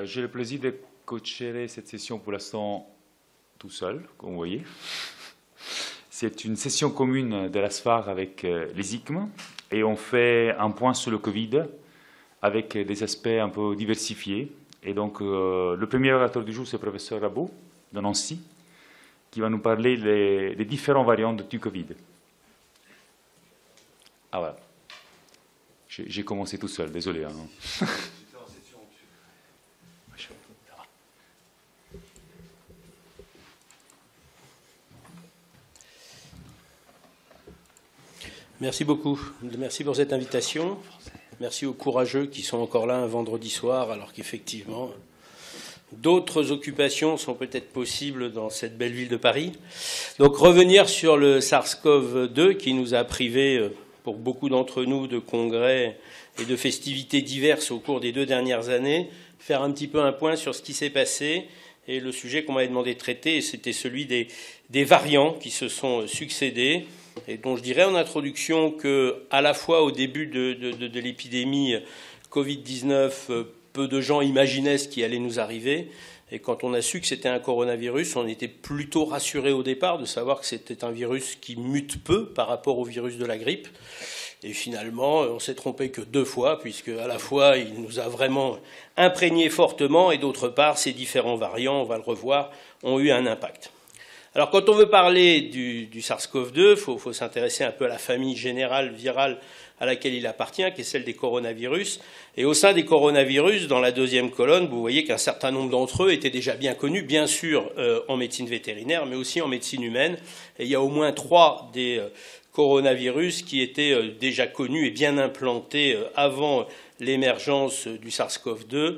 J'ai le plaisir de co-chairer cette session pour l'instant tout seul, comme vous voyez. C'est une session commune de la SFAR avec les ICM et on fait un point sur le Covid avec des aspects un peu diversifiés. Et donc, le premier orateur du jour, c'est le professeur Rabot de Nancy, qui va nous parler des différentes variantes du Covid. Ah voilà. J'ai commencé tout seul, désolé. Hein. Merci beaucoup. Merci pour cette invitation. Merci aux courageux qui sont encore là un vendredi soir, alors qu'effectivement, d'autres occupations sont peut-être possibles dans cette belle ville de Paris. Donc revenir sur le SARS-CoV-2 qui nous a privés, pour beaucoup d'entre nous, de congrès et de festivités diverses au cours des 2 dernières années, faire un petit peu un point sur ce qui s'est passé. Et le sujet qu'on m'avait demandé de traiter, c'était celui des variants qui se sont succédés et dont je dirais en introduction qu'à la fois au début de l'épidémie Covid-19, peu de gens imaginaient ce qui allait nous arriver. Et quand on a su que c'était un coronavirus, on était plutôt rassurés au départ de savoir que c'était un virus qui mute peu par rapport au virus de la grippe. Et finalement, on s'est trompé que 2 fois, puisque à la fois, il nous a vraiment imprégné fortement, et d'autre part, ces différents variants, on va le revoir, ont eu un impact. Alors, quand on veut parler du SARS-CoV-2, il faut s'intéresser un peu à la famille générale virale à laquelle il appartient, qui est celle des coronavirus. Et au sein des coronavirus, dans la 2e colonne, vous voyez qu'un certain nombre d'entre eux étaient déjà bien connus, bien sûr en médecine vétérinaire, mais aussi en médecine humaine. Et il y a au moins 3 des coronavirus qui étaient déjà connus et bien implantés avant l'émergence du SARS-CoV-2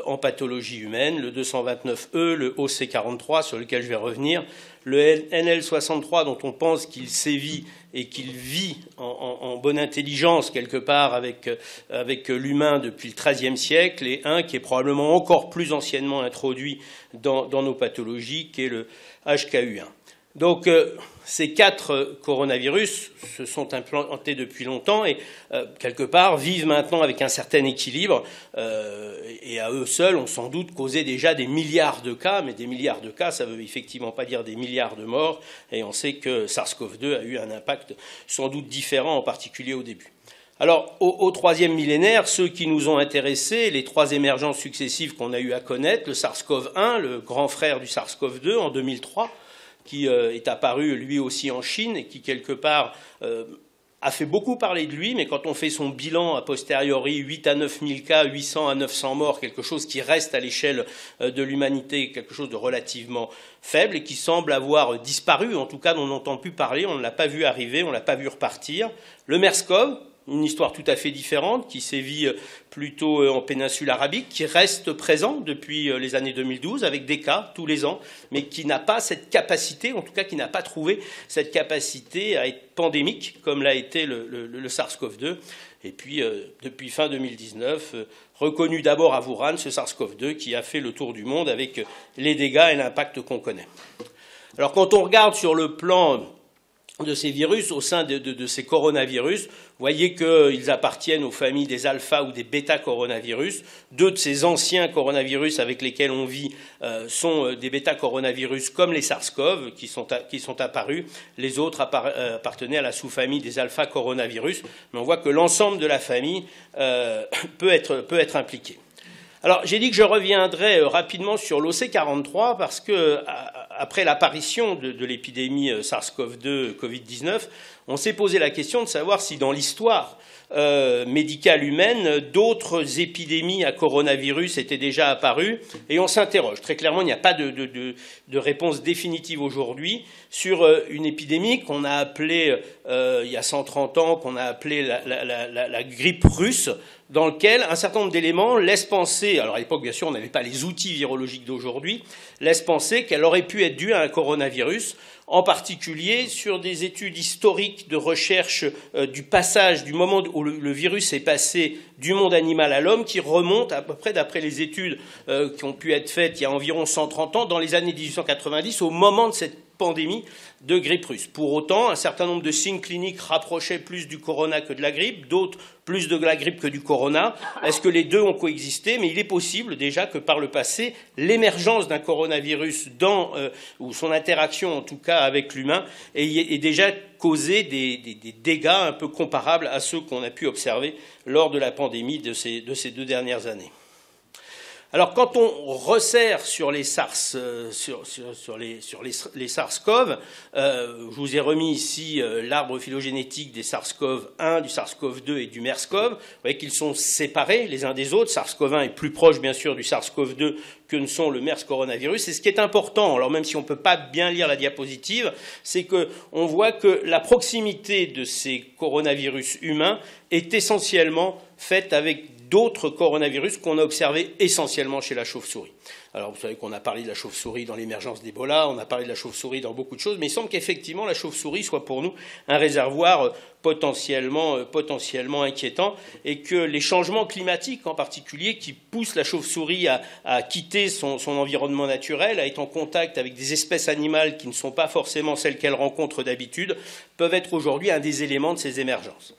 en pathologie humaine, le 229E, le OC43, sur lequel je vais revenir, le NL63, dont on pense qu'il sévit et qu'il vit en bonne intelligence quelque part avec l'humain depuis le XIIIe siècle, et un qui est probablement encore plus anciennement introduit dans nos pathologies, qui est le HKU1. Donc, ces 4 coronavirus se sont implantés depuis longtemps et, quelque part, vivent maintenant avec un certain équilibre et à eux seuls ont sans doute causé déjà des milliards de cas, mais des milliards de cas, ça ne veut effectivement pas dire des milliards de morts, et on sait que SARS-CoV-2 a eu un impact sans doute différent, en particulier au début. Alors, au 3e millénaire, ceux qui nous ont intéressés, les 3 émergences successives qu'on a eu à connaître, le SARS-CoV-1, le grand frère du SARS-CoV-2 en 2003, qui est apparu lui aussi en Chine et qui, quelque part, a fait beaucoup parler de lui, mais quand on fait son bilan a posteriori, 8 à 9 000 cas, 800 à 900 morts, quelque chose qui reste à l'échelle de l'humanité, quelque chose de relativement faible et qui semble avoir disparu, en tout cas dont on n'entend plus parler, on ne l'a pas vu arriver, on ne l'a pas vu repartir. Le MERS-CoV, une histoire tout à fait différente, qui sévit plutôt en péninsule arabique, qui reste présent depuis les années 2012, avec des cas tous les ans, mais qui n'a pas cette capacité, en tout cas qui n'a pas trouvé cette capacité à être pandémique, comme l'a été le SARS-CoV-2. Et puis, depuis fin 2019, reconnu d'abord à Wuhan, ce SARS-CoV-2, qui a fait le tour du monde avec les dégâts et l'impact qu'on connaît. Alors, quand on regarde sur le plan de ces virus, au sein de ces coronavirus, vous voyez qu'ils appartiennent aux familles des alpha ou des bêta-coronavirus. 2 de ces anciens coronavirus avec lesquels on vit sont des bêta-coronavirus comme les SARS-CoV qui sont apparus. Les autres appartenaient à la sous-famille des alpha-coronavirus. Mais on voit que l'ensemble de la famille peut être impliqué. Alors, j'ai dit que je reviendrai rapidement sur l'OC43 parce que, après l'apparition de l'épidémie SARS-CoV-2, Covid-19, on s'est posé la question de savoir si dans l'histoire médicale humaine, d'autres épidémies à coronavirus étaient déjà apparues, et on s'interroge. Très clairement, il n'y a pas de réponse définitive aujourd'hui sur une épidémie qu'on a appelée, il y a 130 ans, qu'on a appelée la grippe russe, dans lequel un certain nombre d'éléments laissent penser, alors à l'époque bien sûr on n'avait pas les outils virologiques d'aujourd'hui, laissent penser qu'elle aurait pu être due à un coronavirus, en particulier sur des études historiques de recherche du passage, du moment où le virus est passé du monde animal à l'homme, qui remonte à peu près, d'après les études qui ont pu être faites il y a environ 130 ans, dans les années 1890, au moment de cette pandémie de grippe russe. Pour autant, un certain nombre de signes cliniques rapprochaient plus du corona que de la grippe, d'autres plus de la grippe que du corona. Est-ce que les deux ont coexisté? Mais il est possible déjà que par le passé, l'émergence d'un coronavirus ou son interaction en tout cas avec l'humain ait déjà causé des dégâts un peu comparables à ceux qu'on a pu observer lors de la pandémie de ces 2 dernières années. Alors, quand on resserre sur les SARS, les SARS-CoV, je vous ai remis ici l'arbre phylogénétique des SARS-CoV-1, du SARS-CoV-2 et du MERS-CoV. Vous voyez qu'ils sont séparés les uns des autres. SARS-CoV-1 est plus proche, bien sûr, du SARS-CoV-2 que ne sont le MERS coronavirus. Et ce qui est important, alors même si on ne peut pas bien lire la diapositive, c'est qu'on voit que la proximité de ces coronavirus humains est essentiellement faite avec d'autres coronavirus qu'on a observés essentiellement chez la chauve-souris. Alors vous savez qu'on a parlé de la chauve-souris dans l'émergence d'Ebola, on a parlé de la chauve-souris dans beaucoup de choses, mais il semble qu'effectivement la chauve-souris soit pour nous un réservoir potentiellement inquiétant et que les changements climatiques en particulier qui poussent la chauve-souris à quitter son environnement naturel, à être en contact avec des espèces animales qui ne sont pas forcément celles qu'elle rencontre d'habitude, peuvent être aujourd'hui un des éléments de ces émergences.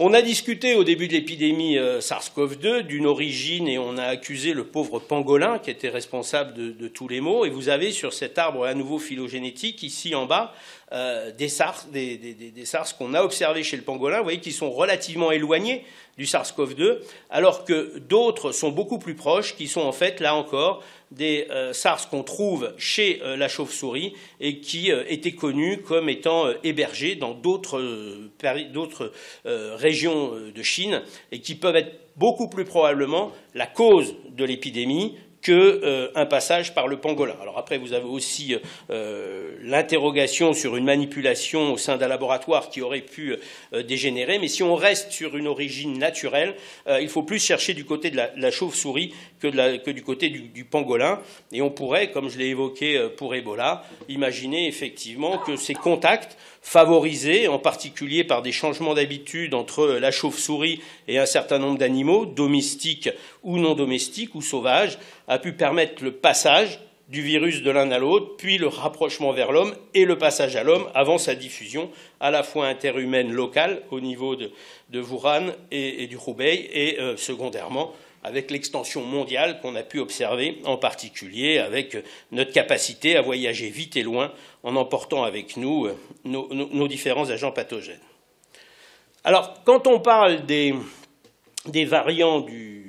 On a discuté au début de l'épidémie SARS-CoV-2 d'une origine et on a accusé le pauvre pangolin qui était responsable de tous les maux. Et vous avez sur cet arbre à nouveau phylogénétique, ici en bas, des SARS qu'on a observés chez le pangolin. Vous voyez qu'ils sont relativement éloignés du SARS-CoV-2, alors que d'autres sont beaucoup plus proches, qui sont en fait, là encore, des SARS qu'on trouve chez la chauve-souris et qui étaient connus comme étant hébergés dans d'autres régions de Chine et qui peuvent être beaucoup plus probablement la cause de l'épidémie qu'un passage par le pangolin. Alors après, vous avez aussi l'interrogation sur une manipulation au sein d'un laboratoire qui aurait pu dégénérer, mais si on reste sur une origine naturelle, il faut plus chercher du côté de la chauve-souris que du côté du pangolin, et on pourrait, comme je l'ai évoqué pour Ebola, imaginer effectivement que ces contacts favorisés, en particulier par des changements d'habitude entre la chauve-souris et un certain nombre d'animaux, domestiques ou non domestiques ou sauvages, a pu permettre le passage du virus de l'un à l'autre, puis le rapprochement vers l'homme et le passage à l'homme avant sa diffusion à la fois interhumaine locale au niveau de Wuhan et du Hubei et secondairement avec l'extension mondiale qu'on a pu observer, en particulier avec notre capacité à voyager vite et loin en emportant avec nous nos différents agents pathogènes. Alors, quand on parle des variants du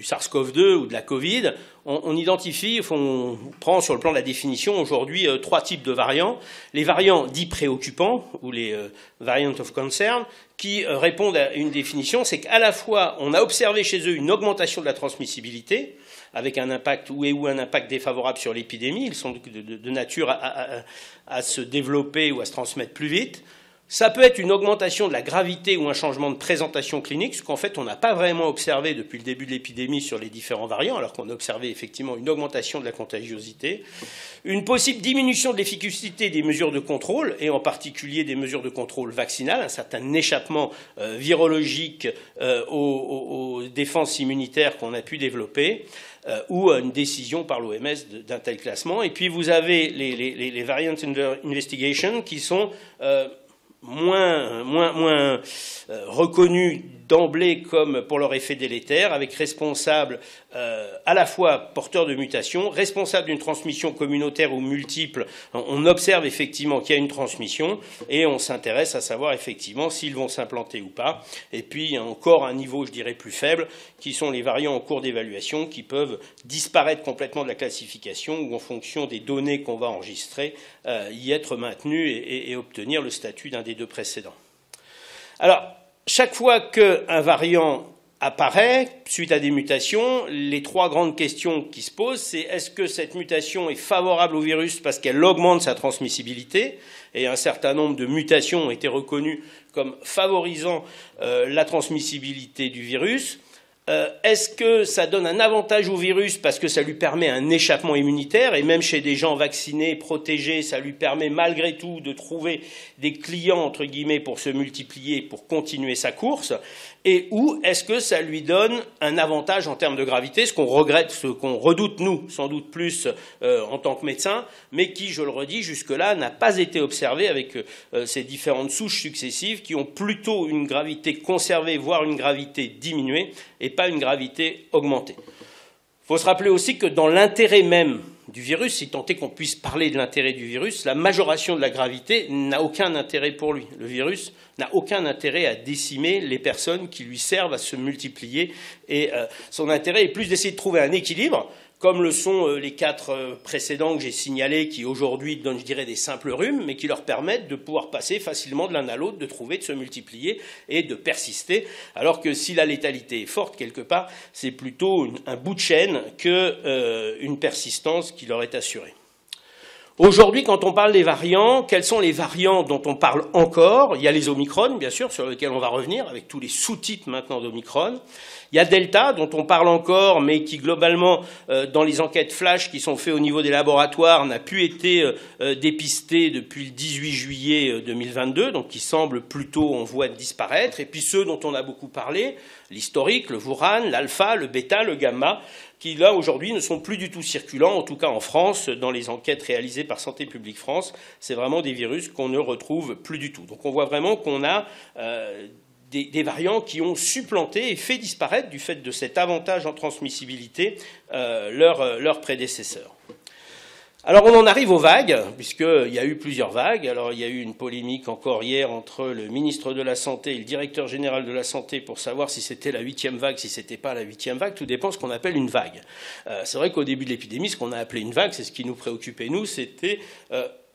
SARS-CoV-2 ou de la Covid, on identifie, on prend sur le plan de la définition aujourd'hui 3 types de variants. Les variants dits préoccupants, ou les variants of concern, qui répondent à une définition, c'est qu'à la fois on a observé chez eux une augmentation de la transmissibilité, avec un impact ou un impact défavorable sur l'épidémie, ils sont de nature à se développer ou à se transmettre plus vite. Ça peut être une augmentation de la gravité ou un changement de présentation clinique, ce qu'en fait on n'a pas vraiment observé depuis le début de l'épidémie sur les différents variants, alors qu'on a observé effectivement une augmentation de la contagiosité, une possible diminution de l'efficacité des mesures de contrôle, et en particulier des mesures de contrôle vaccinales, un certain échappement virologique aux défenses immunitaires qu'on a pu développer, ou une décision par l'OMS d'un tel classement. Et puis vous avez les variants under investigation qui sont moins reconnus d'emblée comme pour leur effet délétère, avec responsables à la fois porteurs de mutations, responsables d'une transmission communautaire ou multiple. On observe effectivement qu'il y a une transmission et on s'intéresse à savoir effectivement s'ils vont s'implanter ou pas. Et puis il y a encore un niveau, je dirais, plus faible, qui sont les variants en cours d'évaluation qui peuvent disparaître complètement de la classification ou en fonction des données qu'on va enregistrer, y être maintenus et obtenir le statut d'un des deux précédents. Alors, chaque fois qu'un variant apparaît, suite à des mutations, les 3 grandes questions qui se posent, c'est est-ce que cette mutation est favorable au virus parce qu'elle augmente sa transmissibilité, et un certain nombre de mutations ont été reconnues comme favorisant la transmissibilité du virus. Est-ce que ça donne un avantage au virus parce que ça lui permet un échappement immunitaire, et même chez des gens vaccinés, protégés, ça lui permet malgré tout de trouver des clients, entre guillemets, pour se multiplier, pour continuer sa course? Et ou est-ce que ça lui donne un avantage en termes de gravité, ce qu'on regrette, ce qu'on redoute, nous, sans doute plus en tant que médecins, mais qui, je le redis, jusque-là, n'a pas été observé avec ces différentes souches successives qui ont plutôt une gravité conservée, voire une gravité diminuée, et pas une gravité augmentée. Il faut se rappeler aussi que dans l'intérêt même du virus, si tant est qu'on puisse parler de l'intérêt du virus, la majoration de la gravité n'a aucun intérêt pour lui. Le virus n'a aucun intérêt à décimer les personnes qui lui servent à se multiplier, et son intérêt est plus d'essayer de trouver un équilibre, comme le sont les 4 précédents que j'ai signalés, qui aujourd'hui donnent, je dirais, des simples rhumes, mais qui leur permettent de pouvoir passer facilement de l'un à l'autre, de trouver, de se multiplier et de persister, alors que si la létalité est forte quelque part, c'est plutôt un bout de chaîne qu'une persistance qui leur est assurée. Aujourd'hui, quand on parle des variants, quels sont les variants dont on parle encore? Il y a les Omicron, bien sûr, sur lesquels on va revenir, avec tous les sous-types maintenant d'Omicron. Il y a Delta, dont on parle encore, mais qui, globalement, dans les enquêtes flash qui sont faites au niveau des laboratoires, n'a pu être dépisté depuis le 18 juillet 2022, donc qui semble plutôt en voie de disparaître. Et puis ceux dont on a beaucoup parlé, l'historique, le Wuhan, l'alpha, le bêta, le gamma, qui, là, aujourd'hui, ne sont plus du tout circulants, en tout cas en France, dans les enquêtes réalisées par Santé publique France. C'est vraiment des virus qu'on ne retrouve plus du tout. Donc on voit vraiment qu'on a des variants qui ont supplanté et fait disparaître, du fait de cet avantage en transmissibilité, leurs prédécesseurs. Alors on en arrive aux vagues, puisqu'il y a eu plusieurs vagues. Alors il y a eu une polémique encore hier entre le ministre de la Santé et le directeur général de la Santé pour savoir si c'était la 8e vague, si c'était pas la 8e vague. Tout dépend de ce qu'on appelle une vague. C'est vrai qu'au début de l'épidémie, ce qu'on a appelé une vague, c'est ce qui nous préoccupait, nous, c'était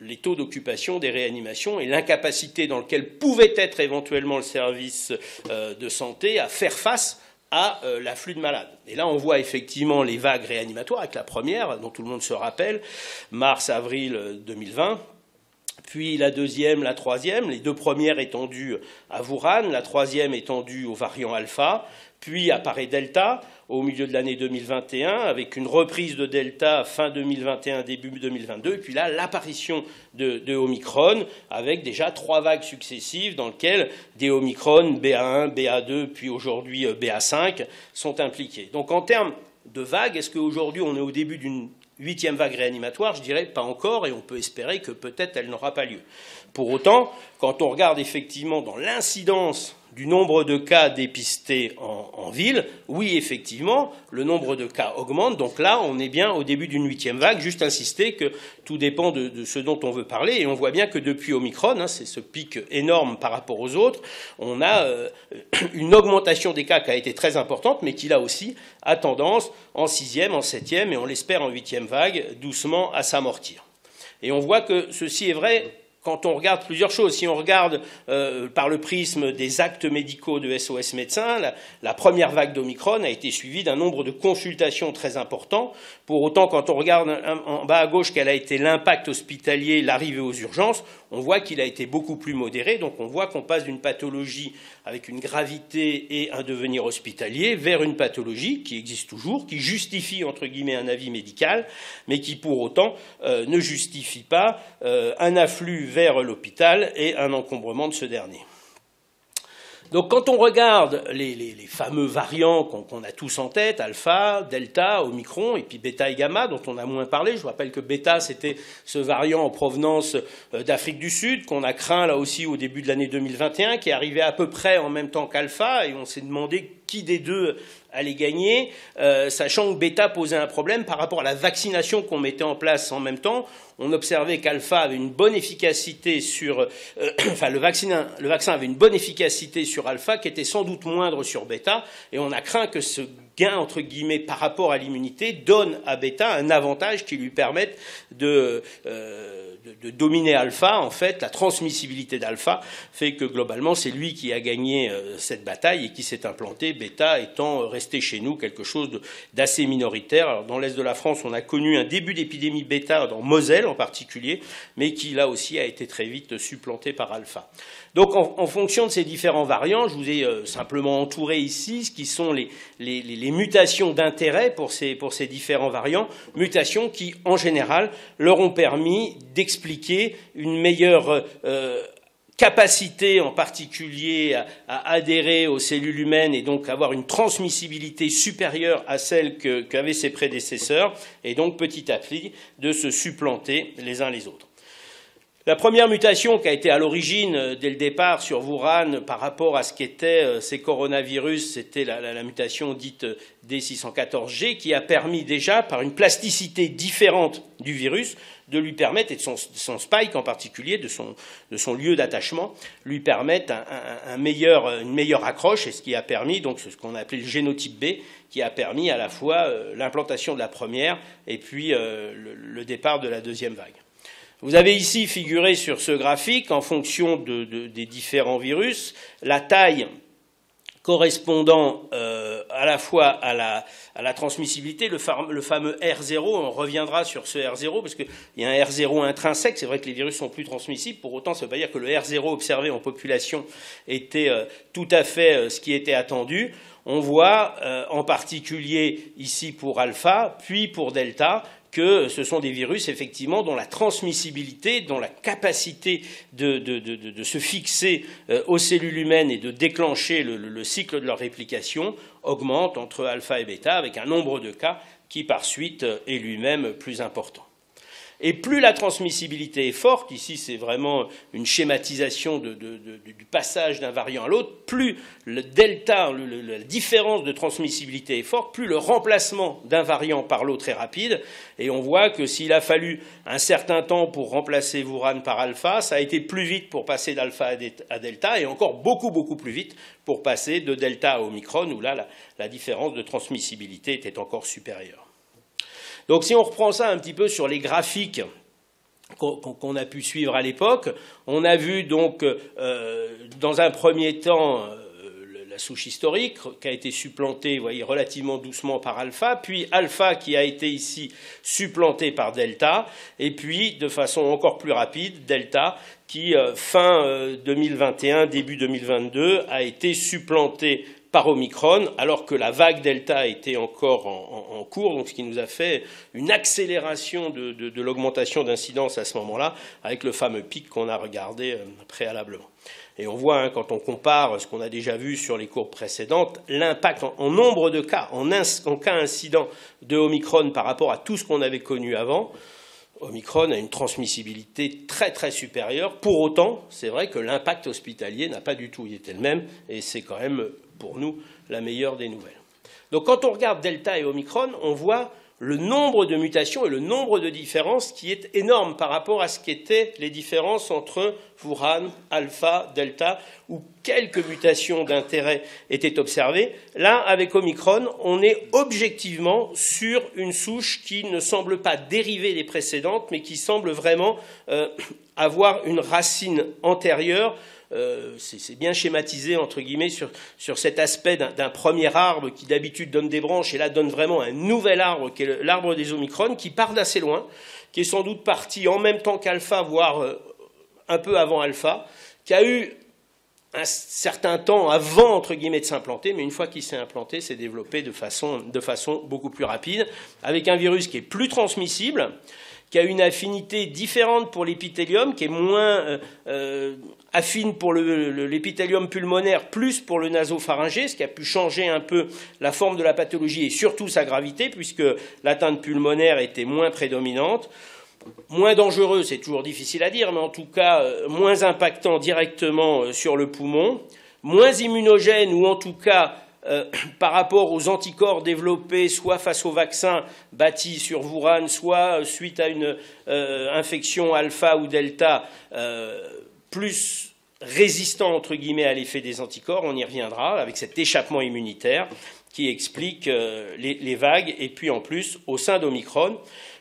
les taux d'occupation des réanimations et l'incapacité dans laquelle pouvait être éventuellement le service de santé à faire face à l'afflux de malades. Et là, on voit effectivement les vagues réanimatoires, avec la première, dont tout le monde se rappelle, mars-avril 2020, puis la deuxième, la troisième, les 2 premières étant dues à Wuhan, la troisième étant due au variant alpha, puis apparaît Delta au milieu de l'année 2021, avec une reprise de Delta fin 2021, début 2022, et puis là, l'apparition de Omicron, avec déjà 3 vagues successives dans lesquelles des Omicron, BA1, BA2, puis aujourd'hui BA5, sont impliqués. Donc en termes de vagues, est-ce qu'aujourd'hui on est au début d'une 8e vague réanimatoire? Je dirais pas encore, et on peut espérer que peut-être elle n'aura pas lieu. Pour autant, quand on regarde effectivement dans l'incidence du nombre de cas dépistés en ville, oui, effectivement, le nombre de cas augmente. Donc là, on est bien au début d'une 8e vague. Juste insister que tout dépend de ce dont on veut parler. Et on voit bien que depuis Omicron, c'est ce pic énorme par rapport aux autres, on a une augmentation des cas qui a été très importante, mais qui là aussi a tendance en 6e, en 7e et on l'espère en 8e vague, doucement à s'amortir. Et on voit que ceci est vrai quand on regarde plusieurs choses. Si on regarde par le prisme des actes médicaux de SOS Médecins, la première vague d'Omicron a été suivie d'un nombre de consultations très important. Pour autant, quand on regarde en bas à gauche quel a été l'impact hospitalier, l'arrivée aux urgences, on voit qu'il a été beaucoup plus modéré. Donc on voit qu'on passe d'une pathologie avec une gravité et un devenir hospitalier vers une pathologie qui existe toujours, qui justifie entre guillemets un avis médical, mais qui pour autant ne justifie pas un afflux vers l'hôpital et un encombrement de ce dernier. Donc quand on regarde les fameux variants qu'on a tous en tête, alpha, delta, omicron, et puis bêta et gamma, dont on a moins parlé, je vous rappelle que bêta c'était ce variant en provenance d'Afrique du Sud, qu'on a craint là aussi au début de l'année 2021, qui est arrivé à peu près en même temps qu'alpha, et on s'est demandé qui des deux allait gagner, sachant que bêta posait un problème par rapport à la vaccination qu'on mettait en place en même temps. On observait qu'alpha avait une bonne efficacité sur... le vaccin avait une bonne efficacité sur alpha qui était sans doute moindre sur bêta, et on a craint que ce gains, entre guillemets, par rapport à l'immunité, donnent à bêta un avantage qui lui permette de dominer alpha. En fait, la transmissibilité d'alpha fait que globalement, c'est lui qui a gagné cette bataille et qui s'est implanté, bêta étant resté chez nous quelque chose d'assez minoritaire. Alors, dans l'est de la France, on a connu un début d'épidémie bêta, dans Moselle en particulier, mais qui là aussi a été très vite supplanté par alpha. Donc en fonction de ces différents variants, je vous ai simplement entouré ici ce qui sont les mutations d'intérêt pour ces différents variants, mutations qui en général leur ont permis d'expliquer une meilleure capacité en particulier à adhérer aux cellules humaines et donc avoir une transmissibilité supérieure à celle qu'avaient ses prédécesseurs, et donc petit à petit de se supplanter les uns les autres. La première mutation qui a été à l'origine, dès le départ, sur Wuhan par rapport à ce qu'étaient ces coronavirus, c'était la mutation dite D614G, qui a permis déjà, par une plasticité différente du virus, de lui permettre, et de son spike en particulier, de son lieu d'attachement, lui permettre une meilleure accroche, et ce qui a permis, donc ce qu'on a appelé le génotype B, qui a permis à la fois l'implantation de la première et puis le départ de la deuxième vague. Vous avez ici figuré sur ce graphique, en fonction des différents virus, la taille correspondant à la fois à la transmissibilité, le fameux R0, on reviendra sur ce R0, parce qu'il y a un R0 intrinsèque, c'est vrai que les virus sont plus transmissibles, pour autant ça ne veut pas dire que le R0 observé en population était tout à fait ce qui était attendu. On voit en particulier ici pour alpha, puis pour delta, que ce sont des virus, effectivement, dont la transmissibilité, dont la capacité de se fixer aux cellules humaines et de déclencher le cycle de leur réplication augmente entre alpha et bêta, avec un nombre de cas qui, par suite, est lui-même plus important. Et plus la transmissibilité est forte, ici c'est vraiment une schématisation du passage d'un variant à l'autre, plus le delta, la différence de transmissibilité est forte, plus le remplacement d'un variant par l'autre est rapide. Et on voit que s'il a fallu un certain temps pour remplacer Wuhan par alpha, ça a été plus vite pour passer d'alpha à delta, et encore beaucoup, beaucoup plus vite pour passer de delta à omicron, où là la différence de transmissibilité était encore supérieure. Donc si on reprend ça un petit peu sur les graphiques qu'on a pu suivre à l'époque, on a vu donc dans un premier temps la souche historique qui a été supplantée, vous voyez, relativement doucement par alpha, puis alpha qui a été ici supplanté par delta, et puis de façon encore plus rapide, delta qui fin 2021, début 2022 a été supplanté par Omicron, alors que la vague Delta était encore en cours, donc ce qui nous a fait une accélération de l'augmentation d'incidence à ce moment-là, avec le fameux pic qu'on a regardé préalablement. Et on voit, quand on compare ce qu'on a déjà vu sur les courbes précédentes, l'impact en nombre de cas, en cas incident de Omicron par rapport à tout ce qu'on avait connu avant. Omicron a une transmissibilité très très supérieure. Pour autant, c'est vrai que l'impact hospitalier n'a pas du tout été le même, et c'est quand même pour nous la meilleure des nouvelles. Donc quand on regarde Delta et Omicron, on voit le nombre de mutations et le nombre de différences qui est énorme par rapport à ce qu'étaient les différences entre Wuhan, Alpha, Delta, où quelques mutations d'intérêt étaient observées. Là, avec Omicron, on est objectivement sur une souche qui ne semble pas dériver des précédentes, mais qui semble vraiment avoir une racine antérieure. C'est bien schématisé, entre guillemets, sur cet aspect d'un premier arbre qui d'habitude donne des branches, et là donne vraiment un nouvel arbre, qui est l'arbre des Omicron, qui part d'assez loin, qui est sans doute parti en même temps qu'Alpha, voire un peu avant Alpha, qui a eu un certain temps avant, entre guillemets, de s'implanter, mais une fois qu'il s'est implanté, s'est développé de façon beaucoup plus rapide, avec un virus qui est plus transmissible, qui a une affinité différente pour l'épithélium, qui est moins affine pour l'épithélium pulmonaire, plus pour le nasopharyngé, ce qui a pu changer un peu la forme de la pathologie et surtout sa gravité, puisque l'atteinte pulmonaire était moins prédominante. Moins dangereux, c'est toujours difficile à dire, mais en tout cas moins impactant directement sur le poumon, moins immunogène, ou en tout cas par rapport aux anticorps développés soit face au vaccin bâti sur Wuhan, soit suite à une infection alpha ou delta, plus résistant entre guillemets à l'effet des anticorps, on y reviendra, avec cet échappement immunitaire qui explique les vagues. Et puis en plus, au sein d'Omicron,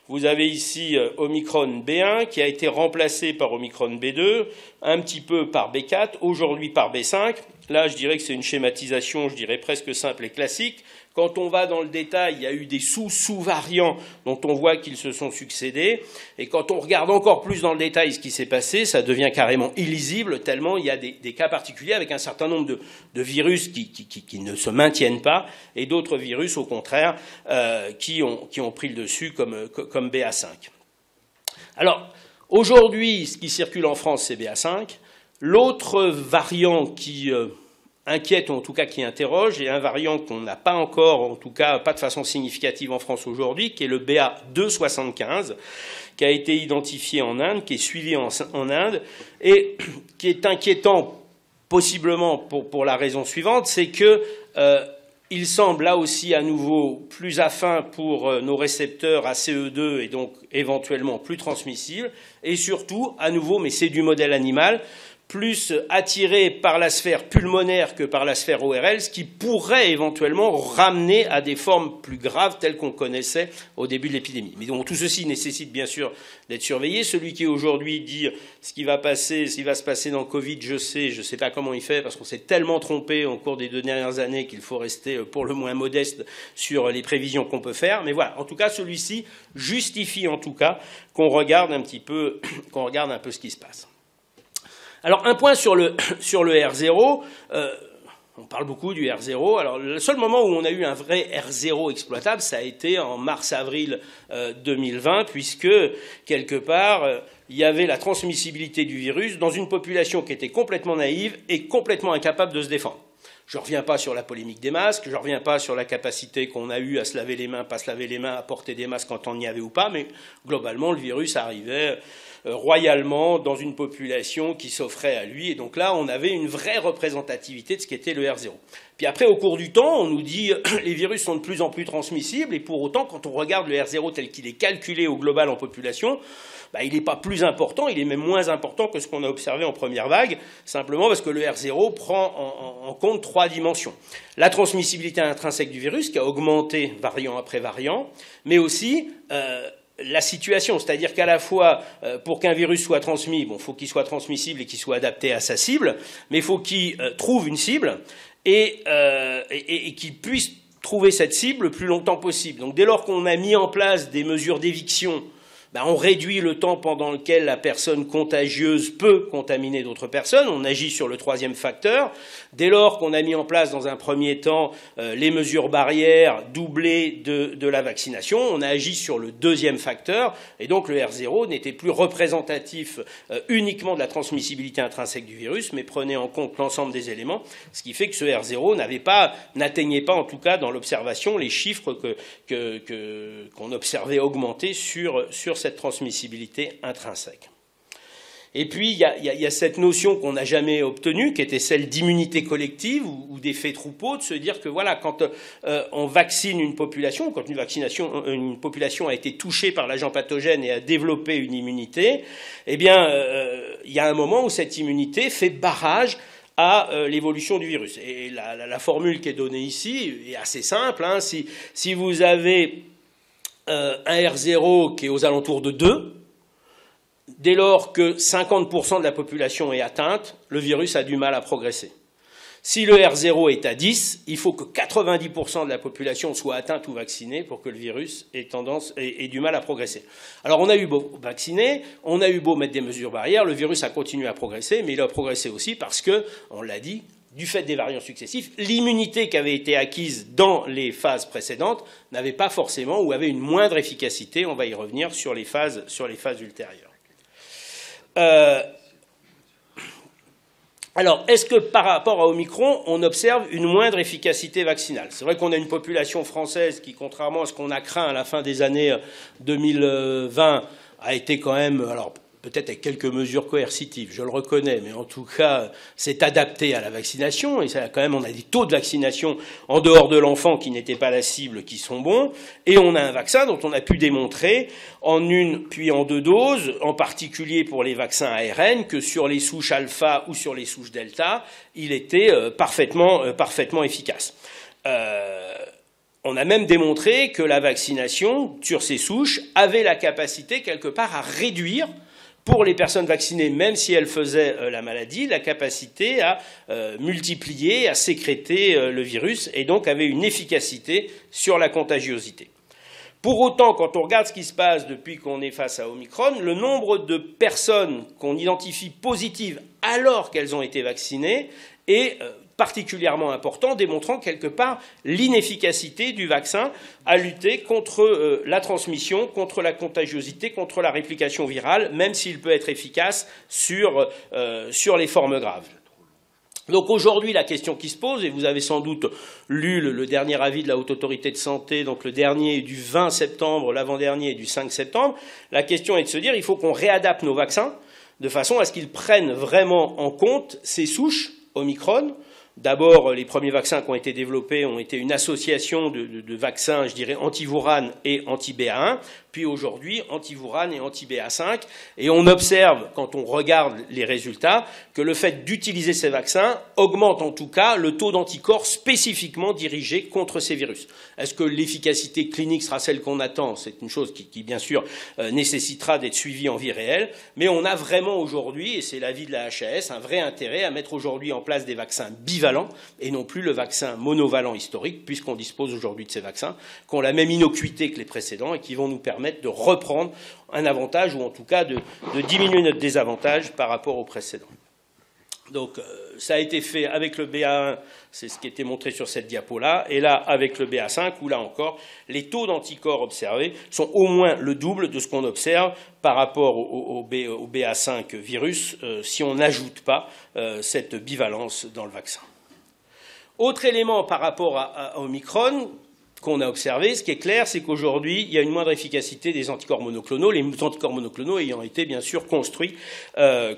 vous avez ici Omicron B1 qui a été remplacé par Omicron B2, un petit peu par B4, aujourd'hui par B5. Là, je dirais que c'est une schématisation, je dirais presque simple et classique. Quand on va dans le détail, il y a eu des sous-variants dont on voit qu'ils se sont succédés. Et quand on regarde encore plus dans le détail ce qui s'est passé, ça devient carrément illisible, tellement il y a des cas particuliers avec un certain nombre de virus qui ne se maintiennent pas, et d'autres virus, au contraire, qui ont pris le dessus, comme BA5. Alors, aujourd'hui, ce qui circule en France, c'est BA5. L'autre variant qui inquiète, ou en tout cas qui interroge, et un variant qu'on n'a pas encore, en tout cas pas de façon significative en France aujourd'hui, qui est le BA275, qui a été identifié en Inde, qui est suivi en Inde, et qui est inquiétant possiblement pour la raison suivante, c'est que il semble là aussi à nouveau plus affin pour nos récepteurs ACE2 et donc éventuellement plus transmissible, et surtout, à nouveau, mais c'est du modèle animal, plus attiré par la sphère pulmonaire que par la sphère ORL, ce qui pourrait éventuellement ramener à des formes plus graves telles qu'on connaissait au début de l'épidémie. Mais donc tout ceci nécessite bien sûr d'être surveillé. Celui qui aujourd'hui dit ce qui va se passer dans le Covid, je sais pas comment il fait, parce qu'on s'est tellement trompé au cours des 2 dernières années qu'il faut rester pour le moins modeste sur les prévisions qu'on peut faire. Mais voilà, en tout cas, celui-ci justifie en tout cas qu'on regarde un peu ce qui se passe. Alors, un point sur le R0. On parle beaucoup du R0. Alors, le seul moment où on a eu un vrai R0 exploitable, ça a été en mars-avril 2020, puisque, quelque part, il y avait la transmissibilité du virus dans une population qui était complètement naïve et complètement incapable de se défendre. Je ne reviens pas sur la polémique des masques, je ne reviens pas sur la capacité qu'on a eue à se laver les mains, pas se laver les mains, à porter des masques quand on y avait ou pas, mais globalement, le virus arrivait royalement dans une population qui s'offrait à lui. Et donc là, on avait une vraie représentativité de ce qu'était le R0. Puis après, au cours du temps, on nous dit les virus sont de plus en plus transmissibles, et pour autant, quand on regarde le R0 tel qu'il est calculé au global en population, il n'est pas plus important, il est même moins important que ce qu'on a observé en première vague, simplement parce que le R0 prend en compte 3 dimensions. La transmissibilité intrinsèque du virus, qui a augmenté variant après variant, mais aussi la situation, c'est-à-dire qu'à la fois, pour qu'un virus soit transmis, il faut qu'il soit transmissible et qu'il soit adapté à sa cible, mais il faut qu'il trouve une cible et qu'il puisse trouver cette cible le plus longtemps possible. Donc dès lors qu'on a mis en place des mesures d'éviction, on réduit le temps pendant lequel la personne contagieuse peut contaminer d'autres personnes. On agit sur le 3e facteur. Dès lors qu'on a mis en place dans un premier temps les mesures barrières doublées de la vaccination, on a agi sur le 2e facteur. Et donc le R0 n'était plus représentatif uniquement de la transmissibilité intrinsèque du virus, mais prenait en compte l'ensemble des éléments, ce qui fait que ce R0 n'atteignait pas, en tout cas dans l'observation, les chiffres qu'on observait augmenter sur cette transmissibilité intrinsèque. Et puis, il y a cette notion qu'on n'a jamais obtenue, qui était celle d'immunité collective ou d'effet troupeau, de se dire que voilà, quand on vaccine une population, quand une population a été touchée par l'agent pathogène et a développé une immunité, il y a un moment où cette immunité fait barrage à l'évolution du virus. Et la formule qui est donnée ici est assez simple. Si vous avez un R0 qui est aux alentours de 2, dès lors que 50% de la population est atteinte, le virus a du mal à progresser. Si le R0 est à 10, il faut que 90% de la population soit atteinte ou vaccinée pour que le virus ait du mal à progresser. Alors on a eu beau vacciner, on a eu beau mettre des mesures barrières, le virus a continué à progresser, mais il a progressé aussi parce que, on l'a dit, du fait des variants successifs, l'immunité qui avait été acquise dans les phases précédentes n'avait pas forcément ou avait une moindre efficacité. On va y revenir sur les phases ultérieures. Alors, est-ce que par rapport à Omicron, on observe une moindre efficacité vaccinale? C'est vrai qu'on a une population française qui, contrairement à ce qu'on a craint à la fin des années 2020, a été quand même... Alors, peut-être avec quelques mesures coercitives, je le reconnais, mais en tout cas, c'est adapté à la vaccination, et ça, quand même, on a des taux de vaccination en dehors de l'enfant qui n'étaient pas la cible, qui sont bons, et on a un vaccin dont on a pu démontrer en 1 puis en 2 doses, en particulier pour les vaccins ARN, que sur les souches alpha ou sur les souches delta, il était parfaitement efficace. on a même démontré que la vaccination sur ces souches avait la capacité quelque part à réduire, pour les personnes vaccinées, même si elles faisaient la maladie, la capacité à multiplier, à sécréter le virus, et donc avait une efficacité sur la contagiosité. Pour autant, quand on regarde ce qui se passe depuis qu'on est face à Omicron, le nombre de personnes qu'on identifie positives alors qu'elles ont été vaccinées est particulièrement important, démontrant quelque part l'inefficacité du vaccin à lutter contre la transmission, contre la contagiosité, contre la réplication virale, même s'il peut être efficace sur les formes graves. Donc aujourd'hui, la question qui se pose, et vous avez sans doute lu le dernier avis de la Haute Autorité de Santé, donc le dernier est du 20 septembre, l'avant-dernier est du 5 septembre, la question est de se dire il faut qu'on réadapte nos vaccins de façon à ce qu'ils prennent vraiment en compte ces souches Omicron. D'abord, les premiers vaccins qui ont été développés ont été une association de vaccins, je dirais, anti-Wuhan et anti-BA1, puis aujourd'hui, anti-Wuhan et anti-BA5. Et on observe, quand on regarde les résultats, que le fait d'utiliser ces vaccins augmente en tout cas le taux d'anticorps spécifiquement dirigés contre ces virus. Est-ce que l'efficacité clinique sera celle qu'on attend? C'est une chose qui bien sûr, nécessitera d'être suivie en vie réelle. Mais on a vraiment aujourd'hui, et c'est l'avis de la HAS, un vrai intérêt à mettre aujourd'hui en place des vaccins bivalents et non plus le vaccin monovalent historique, puisqu'on dispose aujourd'hui de ces vaccins qui ont la même innocuité que les précédents et qui vont nous permettre de reprendre un avantage, ou en tout cas de diminuer notre désavantage par rapport aux précédents. Donc ça a été fait avec le BA1, c'est ce qui était montré sur cette diapo-là, et là avec le BA5, où là encore, les taux d'anticorps observés sont au moins le double de ce qu'on observe par rapport au BA5 virus, si on n'ajoute pas cette bivalence dans le vaccin. Autre élément par rapport à Omicron qu'on a observé, ce qui est clair, c'est qu'aujourd'hui, il y a une moindre efficacité des anticorps monoclonaux, les anticorps monoclonaux ayant été bien sûr construits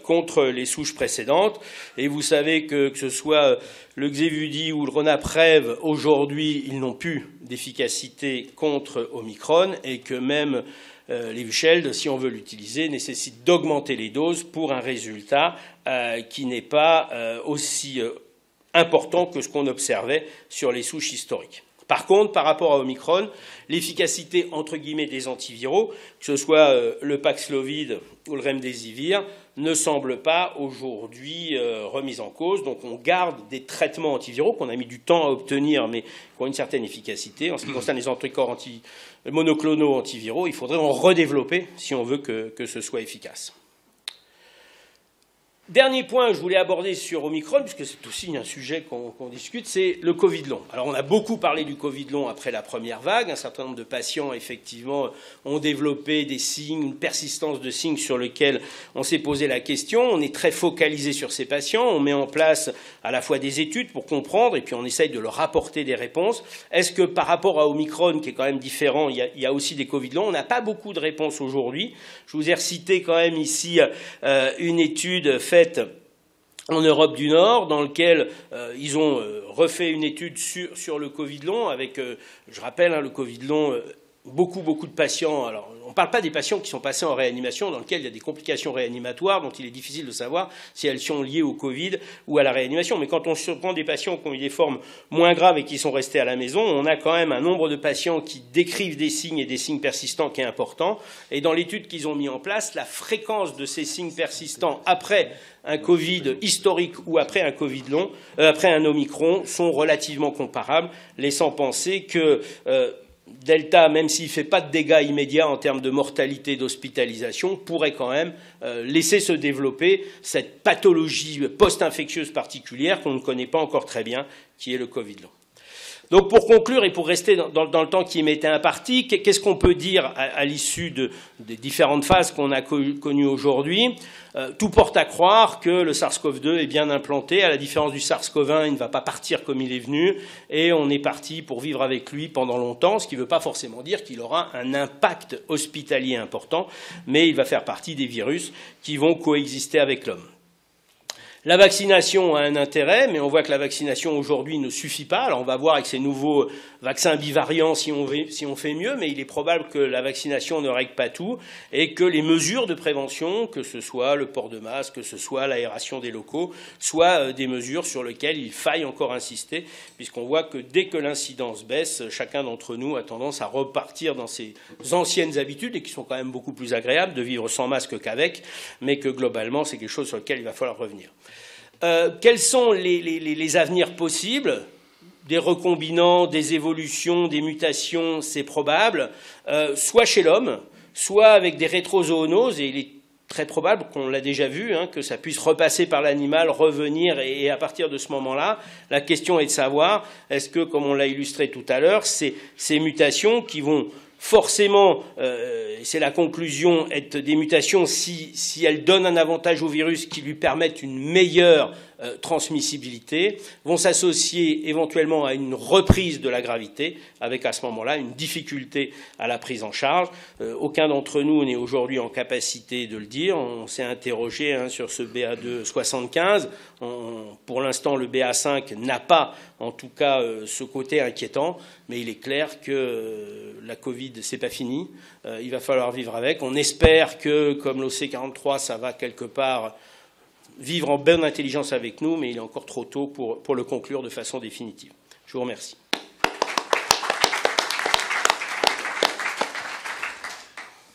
contre les souches précédentes. Et vous savez que ce soit le Xévudi ou le Ronapreve, aujourd'hui, ils n'ont plus d'efficacité contre Omicron, et que même l'Evusheld, si on veut l'utiliser, nécessite d'augmenter les doses pour un résultat qui n'est pas aussi important que ce qu'on observait sur les souches historiques. Par contre, par rapport à Omicron, l'efficacité entre guillemets des antiviraux, que ce soit le Paxlovid ou le Remdesivir, ne semble pas aujourd'hui remise en cause. Donc on garde des traitements antiviraux qu'on a mis du temps à obtenir, mais qui ont une certaine efficacité. En ce qui concerne les anticorps monoclonaux antiviraux, il faudrait en redévelopper si on veut que ce soit efficace. Dernier point que je voulais aborder sur Omicron, puisque c'est aussi un sujet qu'on discute, c'est le Covid long. Alors on a beaucoup parlé du Covid long après la première vague. Un certain nombre de patients, effectivement, ont développé des signes, une persistance de signes sur lesquels on s'est posé la question. On est très focalisé sur ces patients. On met en place à la fois des études pour comprendre, et puis on essaye de leur apporter des réponses. Est-ce que par rapport à Omicron, qui est quand même différent, il y a aussi des Covid longs? On n'a pas beaucoup de réponses aujourd'hui. Je vous ai recité quand même ici une étude faite en Europe du Nord, dans lequel ils ont refait une étude sur le Covid long, avec, je rappelle, le Covid long, beaucoup de patients. Alors, on ne parle pas des patients qui sont passés en réanimation, dans lesquels il y a des complications réanimatoires, dont il est difficile de savoir si elles sont liées au Covid ou à la réanimation. Mais quand on se prend des patients qui ont eu des formes moins graves et qui sont restés à la maison, on a quand même un nombre de patients qui décrivent des signes et des signes persistants qui est important. Et dans l'étude qu'ils ont mis en place, la fréquence de ces signes persistants après un Covid historique ou après un Covid long, après un Omicron, sont relativement comparables, laissant penser que Delta, même s'il ne fait pas de dégâts immédiats en termes de mortalité, d'hospitalisation, pourrait quand même laisser se développer cette pathologie post-infectieuse particulière qu'on ne connaît pas encore très bien, qui est le Covid long. Donc pour conclure et pour rester dans le temps qui m'était imparti, qu'est-ce qu'on peut dire à l'issue des différentes phases qu'on a connues aujourd'hui? Tout porte à croire que le SARS-CoV-2 est bien implanté. À la différence du SARS-CoV-1, il ne va pas partir comme il est venu, et on est parti pour vivre avec lui pendant longtemps, ce qui ne veut pas forcément dire qu'il aura un impact hospitalier important, mais il va faire partie des virus qui vont coexister avec l'homme. La vaccination a un intérêt, mais on voit que la vaccination aujourd'hui ne suffit pas. Alors on va voir avec ces nouveaux vaccins bivariants si on fait mieux, mais il est probable que la vaccination ne règle pas tout et que les mesures de prévention, que ce soit le port de masque, que ce soit l'aération des locaux, soient des mesures sur lesquelles il faille encore insister, puisqu'on voit que dès que l'incidence baisse, chacun d'entre nous a tendance à repartir dans ses anciennes habitudes, et qui sont quand même beaucoup plus agréables de vivre sans masque qu'avec, mais que globalement c'est quelque chose sur lequel il va falloir revenir. Quels sont les avenirs possibles? Des recombinants, des évolutions, des mutations, c'est probable, soit chez l'homme, soit avec des rétrozoonoses, et il est très probable, qu'on l'a déjà vu, que ça puisse repasser par l'animal, revenir, et à partir de ce moment-là, la question est de savoir, est-ce que, comme on l'a illustré tout à l'heure, ces mutations qui vont forcément, c'est la conclusion, être des mutations si elles donnent un avantage au virus qui lui permettent une meilleure transmissibilité, vont s'associer éventuellement à une reprise de la gravité, avec à ce moment-là une difficulté à la prise en charge. Aucun d'entre nous n'est aujourd'hui en capacité de le dire. On s'est interrogé sur ce BA2 75. Pour l'instant, le BA5 n'a pas, en tout cas, ce côté inquiétant, mais il est clair que la Covid, c'est pas fini. Il va falloir vivre avec. On espère que, comme l'OC43, ça va quelque part vivre en bonne intelligence avec nous, mais il est encore trop tôt pour le conclure de façon définitive. Je vous remercie.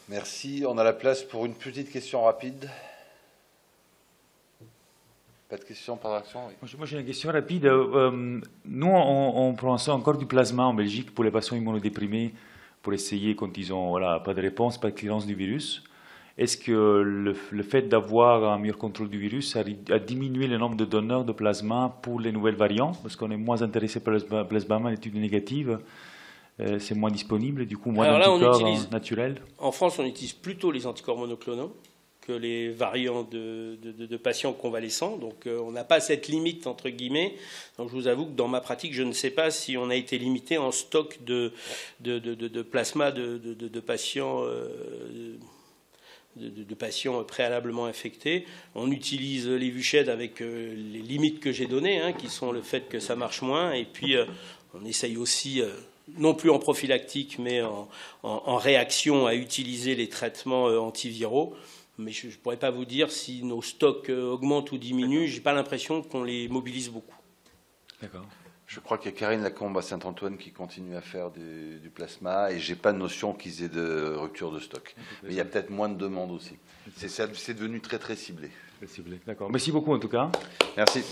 Merci. On a la place pour une petite question rapide. Pas de questions par action? Oui. Moi, j'ai une question rapide. Nous, on prend encore du plasma en Belgique pour les patients immunodéprimés, pour essayer, quand ils ont pas de réponse, pas de clearance du virus. Est-ce que le fait d'avoir un meilleur contrôle du virus a diminué le nombre de donneurs de plasma pour les nouvelles variantes? Parce qu'on est moins intéressé par le plasma, l'étude négative, c'est moins disponible, du coup moins d'anticorps naturels. En France, on utilise plutôt les anticorps monoclonaux que les variants de patients convalescents. Donc on n'a pas cette limite, entre guillemets. Donc je vous avoue que dans ma pratique, je ne sais pas si on a été limité en stock de plasma de patients... De patients préalablement infectés. On utilise les Vuched avec les limites que j'ai données, qui sont le fait que ça marche moins. Et puis, on essaye aussi, non plus en prophylactique, mais en réaction, à utiliser les traitements antiviraux. Mais je ne pourrais pas vous dire si nos stocks augmentent ou diminuent. Je n'ai pas l'impression qu'on les mobilise beaucoup. D'accord. Je crois qu'il y a Karine Lacombe à Saint-Antoine qui continue à faire du plasma, et je n'ai pas de notion qu'ils aient de rupture de stock. Mais il y a peut-être moins de demandes aussi. C'est devenu très très ciblé. D'accord. Merci beaucoup en tout cas. Merci.